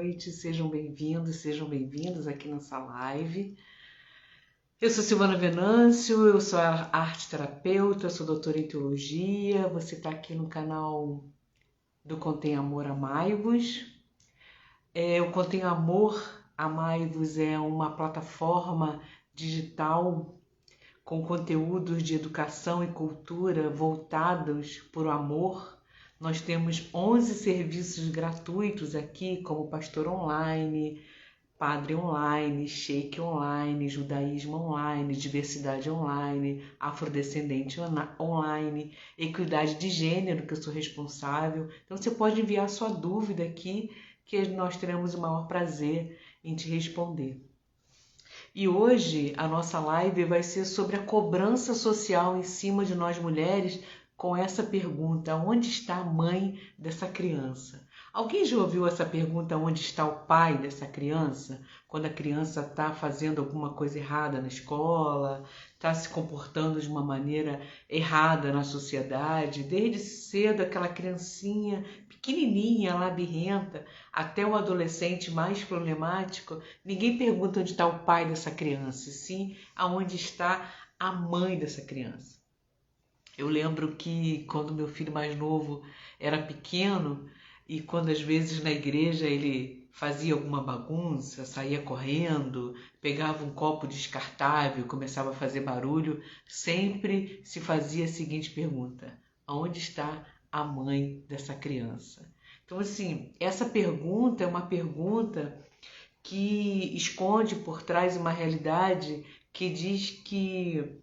noite, sejam bem-vindos aqui nessa live. Eu sou Silvana Venâncio, eu sou arte terapeuta, sou doutora em teologia, você está aqui no canal do Contém Amor, Amai-vos. O Contém Amor, Amai-vos é uma plataforma digital com conteúdos de educação e cultura voltados para o amor. Nós temos 11 serviços gratuitos aqui, como Pastor Online, Padre Online, Sheik Online, Judaísmo Online, Diversidade Online, Afrodescendente Online, Equidade de Gênero, que eu sou responsável. Então você pode enviar sua dúvida aqui, que nós teremos o maior prazer em te responder. E hoje a nossa live vai ser sobre a cobrança social em cima de nós mulheres, com essa pergunta: onde está a mãe dessa criança? Alguém já ouviu essa pergunta: onde está o pai dessa criança? Quando a criança está fazendo alguma coisa errada na escola, está se comportando de uma maneira errada na sociedade, desde cedo aquela criancinha pequenininha, labirrenta, até o adolescente mais problemático, ninguém pergunta onde está o pai dessa criança, sim aonde está a mãe dessa criança. Eu lembro que quando meu filho mais novo era pequeno e quando às vezes na igreja ele fazia alguma bagunça, saía correndo, pegava um copo descartável, começava a fazer barulho, sempre se fazia a seguinte pergunta: aonde está a mãe dessa criança? Então, assim, essa pergunta é uma pergunta que esconde por trás uma realidade que diz que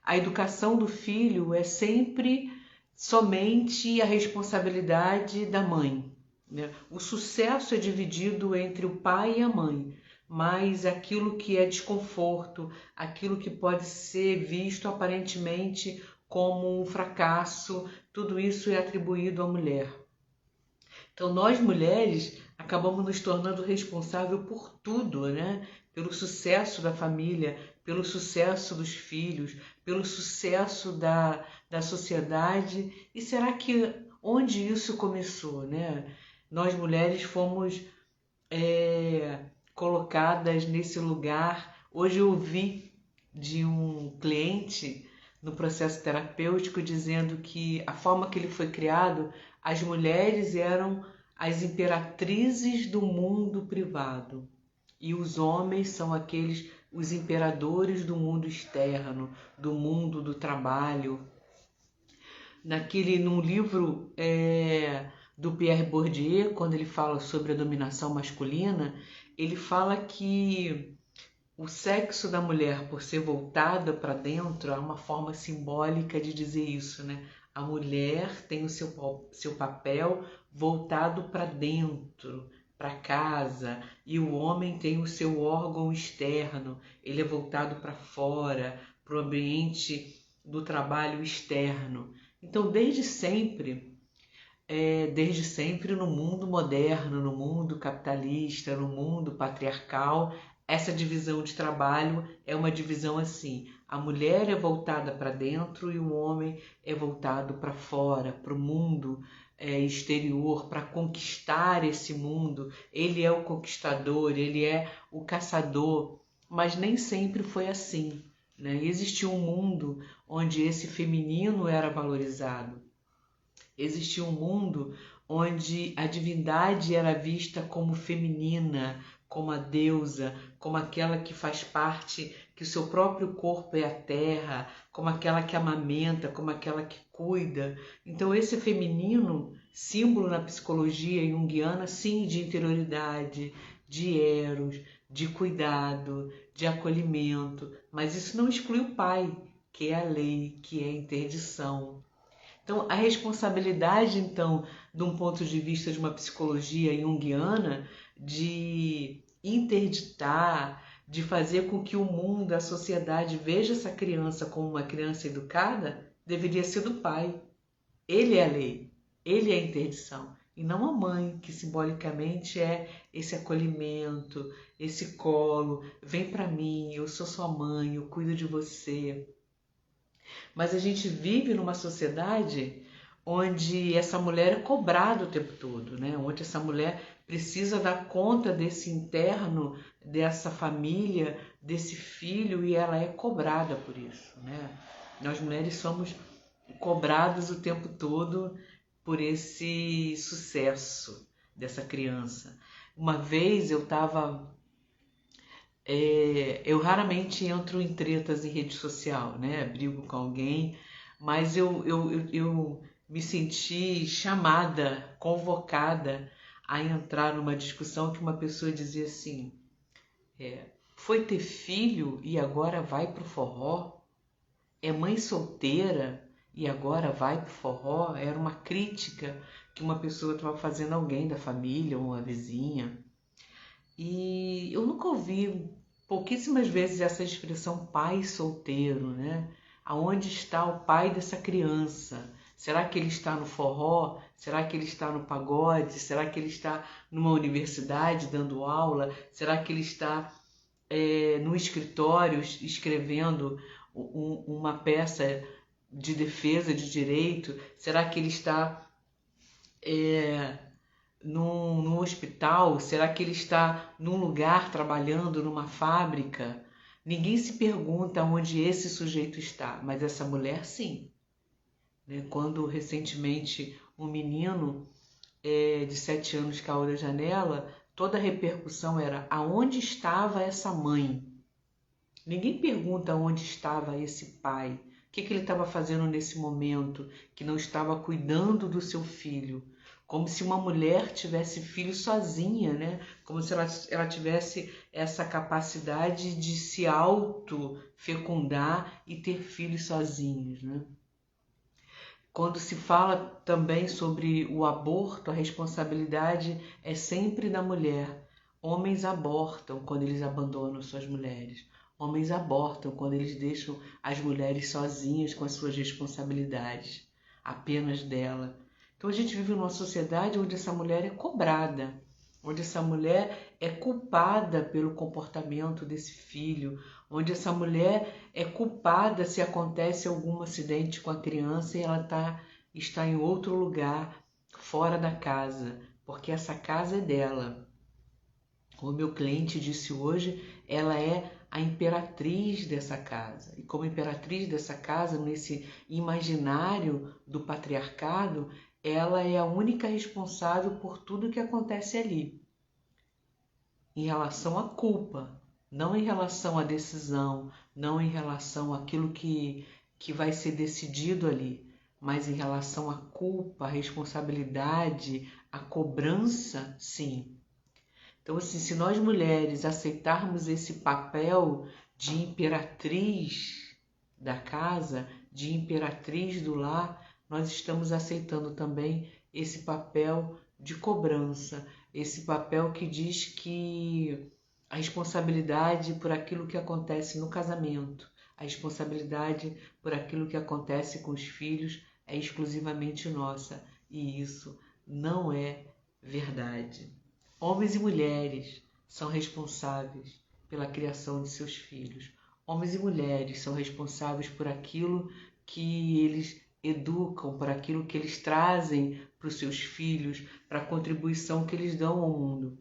a educação do filho é sempre somente a responsabilidade da mãe, né? O sucesso é dividido entre o pai e a mãe, mas aquilo que é desconforto, aquilo que pode ser visto aparentemente como um fracasso, tudo isso é atribuído à mulher. Então nós mulheres acabamos nos tornando responsáveis por tudo, né? Pelo sucesso da família, pelo sucesso dos filhos, pelo sucesso da sociedade. E será que onde isso começou, né? Nós mulheres fomos colocadas nesse lugar. Hoje eu ouvi de um cliente no processo terapêutico dizendo que a forma que ele foi criado, as mulheres eram as imperatrizes do mundo privado e os homens são os imperadores do mundo externo, do mundo do trabalho. Num livro do Pierre Bourdieu, quando ele fala sobre a dominação masculina, ele fala que o sexo da mulher, por ser voltada para dentro, é uma forma simbólica de dizer isso, né? A mulher tem o seu papel voltado para dentro, para casa, e o homem tem o seu órgão externo, ele é voltado para fora, para o ambiente do trabalho externo. Então, desde sempre no mundo moderno, no mundo capitalista, no mundo patriarcal, essa divisão de trabalho é uma divisão assim: a mulher é voltada para dentro e o homem é voltado para fora, para o mundo exterior, para conquistar esse mundo. Ele é o conquistador, ele é o caçador, mas nem sempre foi assim, né? Existia um mundo onde esse feminino era valorizado. Existia um mundo onde a divindade era vista como feminina, como a deusa, como aquela que faz parte, que o seu próprio corpo é a terra, como aquela que amamenta, como aquela que cuida. Então esse feminino, símbolo na psicologia junguiana, sim, de interioridade, de eros, de cuidado, de acolhimento, mas isso não exclui o pai, que é a lei, que é a interdição. Então, a responsabilidade, de um ponto de vista de uma psicologia junguiana, de interditar, de fazer com que o mundo, a sociedade veja essa criança como uma criança educada, deveria ser do pai. Ele é a lei, ele é a interdição, e não a mãe, que simbolicamente é esse acolhimento, esse colo, vem para mim, eu sou sua mãe, eu cuido de você. Mas a gente vive numa sociedade onde essa mulher é cobrada o tempo todo, né? Onde essa mulher precisa dar conta desse interno, dessa família, desse filho, e ela é cobrada por isso, né? Nós mulheres somos cobradas o tempo todo por esse sucesso dessa criança. Uma vez eu raramente entro em tretas em rede social, né? Brigo com alguém, mas eu me senti chamada, convocada a entrar numa discussão que uma pessoa dizia assim: foi ter filho e agora vai pro forró? É mãe solteira e agora vai pro forró? Era uma crítica que uma pessoa estava fazendo a alguém da família ou uma vizinha. E eu nunca ouvi, pouquíssimas vezes, essa expressão pai solteiro, né? Aonde está o pai dessa criança? Será que ele está no forró? Será que ele está no pagode? Será que ele está numa universidade dando aula? Será que ele está no escritório escrevendo uma peça de defesa de direito? Será que ele está num hospital? Será que ele está num lugar trabalhando numa fábrica? Ninguém se pergunta onde esse sujeito está, mas essa mulher sim. Né? Quando recentemente um menino de 7 anos caiu da janela, toda a repercussão era: aonde estava essa mãe? Ninguém pergunta onde estava esse pai, o que ele estava fazendo nesse momento, que não estava cuidando do seu filho. Como se uma mulher tivesse filho sozinha, né? Como se ela tivesse essa capacidade de se auto-fecundar e ter filhos sozinhos, né? Quando se fala também sobre o aborto, a responsabilidade é sempre da mulher. Homens abortam quando eles abandonam suas mulheres. Homens abortam quando eles deixam as mulheres sozinhas com as suas responsabilidades, apenas dela. Então a gente vive numa sociedade onde essa mulher é cobrada, onde essa mulher é culpada pelo comportamento desse filho, onde essa mulher é culpada se acontece algum acidente com a criança e ela está em outro lugar, fora da casa, porque essa casa é dela. Como meu cliente disse hoje, ela é a imperatriz dessa casa. E como imperatriz dessa casa, nesse imaginário do patriarcado, ela é a única responsável por tudo que acontece ali. Em relação à culpa, não em relação à decisão, não em relação àquilo que vai ser decidido ali, mas em relação à culpa, à responsabilidade, à cobrança, sim. Então, assim, se nós mulheres aceitarmos esse papel de imperatriz da casa, de imperatriz do lar, nós estamos aceitando também esse papel de cobrança, esse papel que diz que a responsabilidade por aquilo que acontece no casamento, a responsabilidade por aquilo que acontece com os filhos é exclusivamente nossa, e isso não é verdade. Homens e mulheres são responsáveis pela criação de seus filhos. Homens e mulheres são responsáveis por aquilo que eles educam, por aquilo que eles trazem para os seus filhos, para a contribuição que eles dão ao mundo.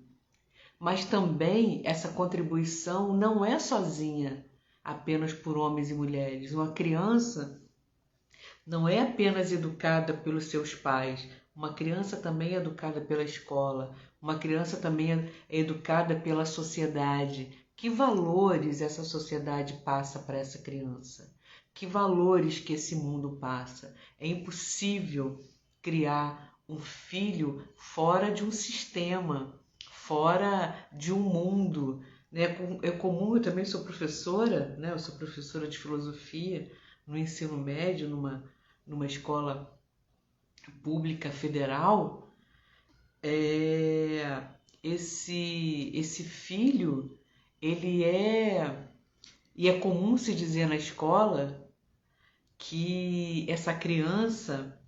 Mas também essa contribuição não é sozinha, apenas por homens e mulheres. Uma criança não é apenas educada pelos seus pais, uma criança também é educada pela escola, uma criança também é educada pela sociedade. Que valores essa sociedade passa para essa criança? Que valores que esse mundo passa? É impossível criar um filho fora de um sistema, fora de um mundo. É comum, eu também sou professora, né? Eu sou professora de filosofia no ensino médio, numa escola pública federal. Esse filho, ele e é comum se dizer na escola que essa criança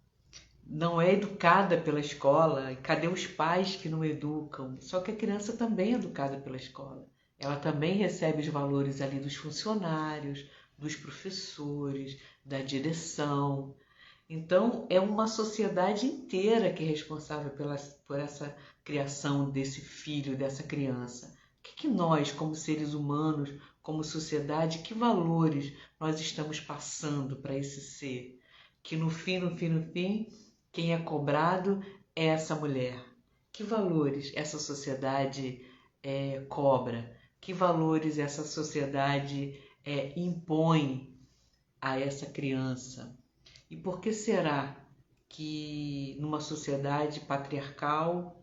não é educada pela escola. Cadê os pais que não educam? Só que a criança também é educada pela escola. Ela também recebe os valores ali dos funcionários, dos professores, da direção. Então, é uma sociedade inteira que é responsável por essa criação desse filho, dessa criança? O que nós, como seres humanos, como sociedade, que valores nós estamos passando para esse ser? Que no fim, quem é cobrado é essa mulher. Que valores essa sociedade cobra? Que valores essa sociedade impõe a essa criança? E por que será que numa sociedade patriarcal,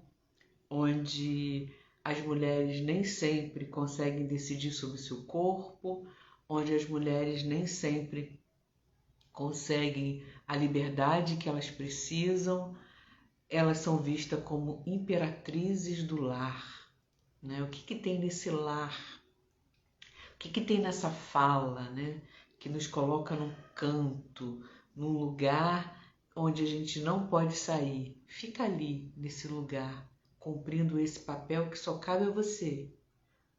onde as mulheres nem sempre conseguem decidir sobre o seu corpo, onde as mulheres nem sempre conseguem a liberdade que elas precisam, elas são vistas como imperatrizes do lar, né? O que tem nesse lar? O que tem nessa fala, né? Que nos coloca num canto, num lugar onde a gente não pode sair. Fica ali, nesse lugar, cumprindo esse papel que só cabe a você,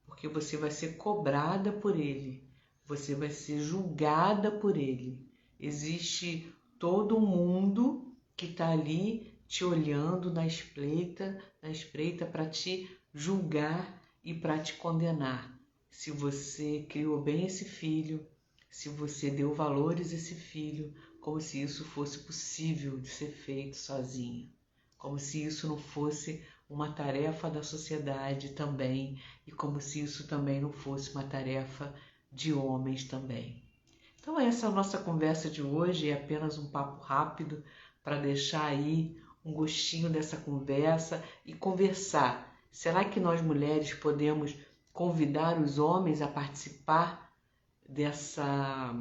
porque você vai ser cobrada por ele, você vai ser julgada por ele. Existe todo um mundo que está ali te olhando na espreita para te julgar e para te condenar. Se você criou bem esse filho, se você deu valores a esse filho, como se isso fosse possível de ser feito sozinho, como se isso não fosse uma tarefa da sociedade também, e como se isso também não fosse uma tarefa de homens também. Então essa é a nossa conversa de hoje, é apenas um papo rápido para deixar aí um gostinho dessa conversa e conversar. Será que nós mulheres podemos convidar os homens a participar dessa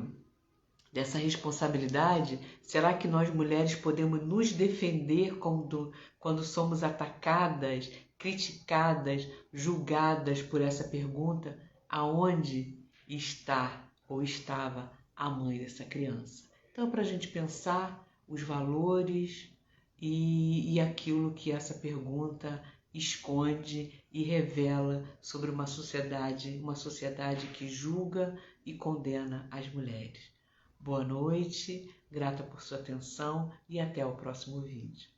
responsabilidade? Será que nós mulheres podemos nos defender quando somos atacadas, criticadas, julgadas por essa pergunta? Aonde está ou estava a mãe dessa criança? Então, para a gente pensar os valores e aquilo que essa pergunta esconde e revela sobre uma sociedade que julga e condena as mulheres. Boa noite, grata por sua atenção e até o próximo vídeo.